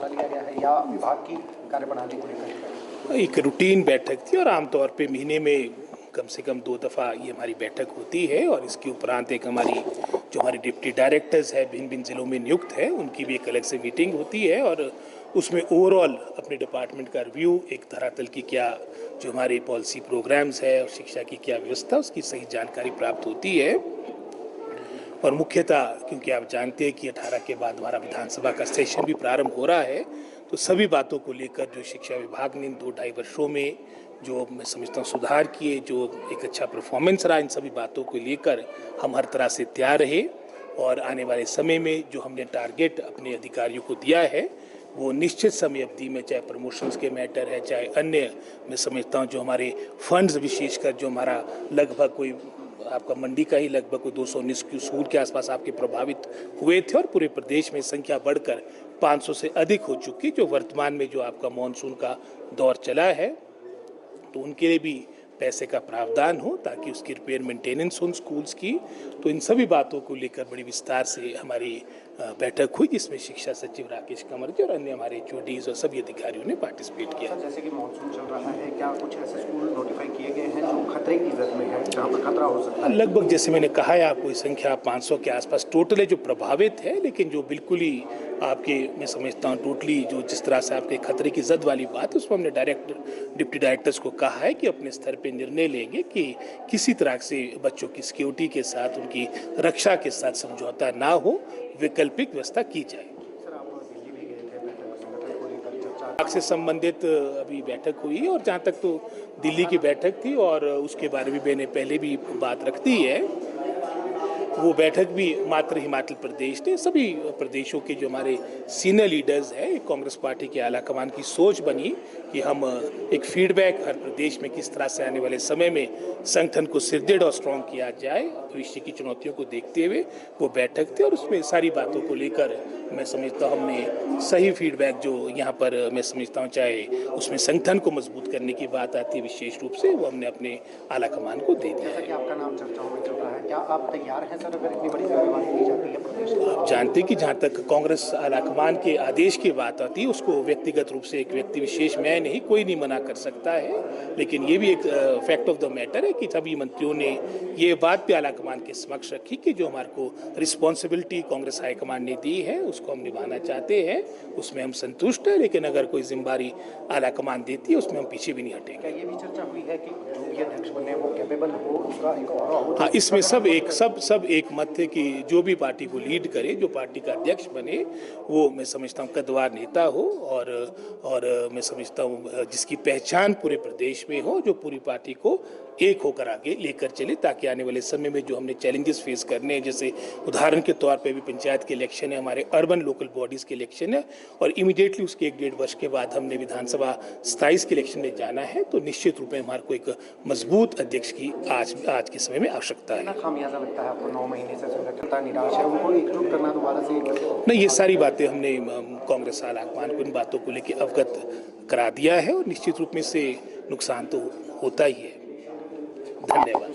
फैसला लिया गया है या विभाग की कार्यप्रणाली को लेकर? एक रूटीन बैठक थी और आमतौर पे महीने में कम से कम 2 दफ़ा ये हमारी बैठक होती है और इसके उपरांत एक हमारी जो हमारे डिप्टी डायरेक्टर्स हैं भिन्न भिन्न ज़िलों में नियुक्त है उनकी भी एक अलग से मीटिंग होती है और उसमें ओवरऑल अपने डिपार्टमेंट का रिव्यू, एक धरातल की क्या जो हमारे पॉलिसी प्रोग्राम्स है और शिक्षा की क्या व्यवस्था, उसकी सही जानकारी प्राप्त होती है। और मुख्यतः क्योंकि आप जानते हैं कि 18 के बाद हमारा विधानसभा का सेशन भी प्रारंभ हो रहा है, तो सभी बातों को लेकर जो शिक्षा विभाग ने इन 2-2.5 वर्षों में जो मैं समझता हूँ सुधार किए, जो एक अच्छा परफॉर्मेंस रहा, इन सभी बातों को लेकर हम हर तरह से तैयार रहे और आने वाले समय में जो हमने टारगेट अपने अधिकारियों को दिया है वो निश्चित समय अवधि में, चाहे प्रमोशंस के मैटर है, चाहे अन्य, मैं समझता हूँ जो हमारे फंड्स विशेषकर जो हमारा लगभग कोई आपका मंडी का ही लगभग कोई 219 स्कूल के आसपास आपके प्रभावित हुए थे और पूरे प्रदेश में संख्या बढ़कर 500 से अधिक हो चुकी, जो वर्तमान में जो आपका मानसून का दौर चला है तो उनके लिए भी पैसे का प्रावधान हो ताकि उसकी रिपेयर मेंटेनेंस हो स्कूल्स की। तो इन सभी बातों को लेकर बड़ी विस्तार से हमारी बैठक हुई जिसमें शिक्षा सचिव राकेश कंवर जी और अन्य हमारे एचओडीज और सभी अधिकारियों ने पार्टिसिपेट किया। जैसे कि मानसून चल रहा है, क्या कुछ ऐसे स्कूल नोटिफाई किए गए हैं जो खतरे की जद में है, जहां पर खतरा हो सकता है? लगभग जैसे मैंने कहा है आपको संख्या 500 के आसपास टोटल है जो प्रभावित है, लेकिन जो बिल्कुल ही आपके मैं समझता हूँ टोटली जो जिस तरह से आपके खतरे की जद वाली बात, उसमें हमने डिप्टी डायरेक्टर्स को कहा है कि अपने स्तर पे निर्णय लेंगे कि किसी तरह से बच्चों की सिक्योरिटी के साथ, उनकी रक्षा के साथ समझौता ना हो, वैकल्पिक व्यवस्था की जाए। से संबंधित अभी बैठक हुई और जहाँ तक तो दिल्ली की बैठक थी और उसके बारे में मैंने पहले भी बात रख दी है, वो बैठक भी मात्र हिमाचल प्रदेश ने, सभी प्रदेशों के जो हमारे सीनियर लीडर्स हैं, कांग्रेस पार्टी के आला कमान की सोच बनी कि हम एक फीडबैक हर प्रदेश में किस तरह से आने वाले समय में संगठन को सुदृढ़ और स्ट्रॉन्ग किया जाए भविष्य की चुनौतियों को देखते हुए वो बैठक थी और उसमें सारी बातों को लेकर मैं समझता हूँ हमने सही फीडबैक जो यहाँ पर मैं समझता हूँ, चाहे उसमें संगठन को मजबूत करने की बात आती है विशेष रूप से, वो हमने अपने आला कमान को दे दिया है। आपका नाम चर्चाओं में चल रहा है, क्या आप तैयार हैं सर अगर इतनी बड़ी जिम्मेदारी दी जाती है प्रदेश में? आप जानते हैं कि जहाँ तक कांग्रेस आला कमान के आदेश की बात आती है उसको व्यक्तिगत रूप से एक व्यक्ति विशेष मैं नहीं, कोई नहीं मना कर सकता है, लेकिन ये भी एक फैक्ट ऑफ द मैटर है कि सभी मंत्रियों ने ये बात भी आला कमान के समक्ष रखी कि जो हमारे को रिस्पॉन्सिबिलिटी कांग्रेस हाईकमान ने दी है उसको हम निभाना चाहते हैं, उसमें हम संतुष्ट हैं, लेकिन अगर कोई जिम्मेदारी आला कमान देती है उसमें हम पीछे भी नहीं हटेंगे। ये भी चर्चा हुई है कि जो भी अध्यक्ष बने वो कैपेबल हो, उसका एक और हाँ, इसमें सब एक मत थे कि जो भी पार्टी को लीड करे, जो पार्टी का अध्यक्ष बने, वो मैं समझता हूँ कद्दावर नेता हो और मैं समझता हूँ जिसकी पहचान पूरे प्रदेश में हो, जो पूरी पार्टी को एक होकर आगे लेकर चले ताकि आने वाले समय में जो हमने चैलेंजेस फेस करने हैं, जैसे उदाहरण के तौर पे भी पंचायत के इलेक्शन है, हमारे अर्बन लोकल बॉडीज़ के इलेक्शन है और इमीडिएटली उसके 1-1.5 वर्ष के बाद हमने विधानसभा 27 के इलेक्शन में जाना है, तो निश्चित रूप में हमारे को एक मजबूत अध्यक्ष की आज के समय में आवश्यकता है। खामियाजा लगता है आपको 9 महीने से संगठन निराश है, उनको एकजुट करना दोबारा से? नहीं, ये सारी बातें हमने कांग्रेस आला कमान को इन बातों को लेकर अवगत करा दिया है और निश्चित रूप में इससे नुकसान तो होता ही है। धन्यवाद।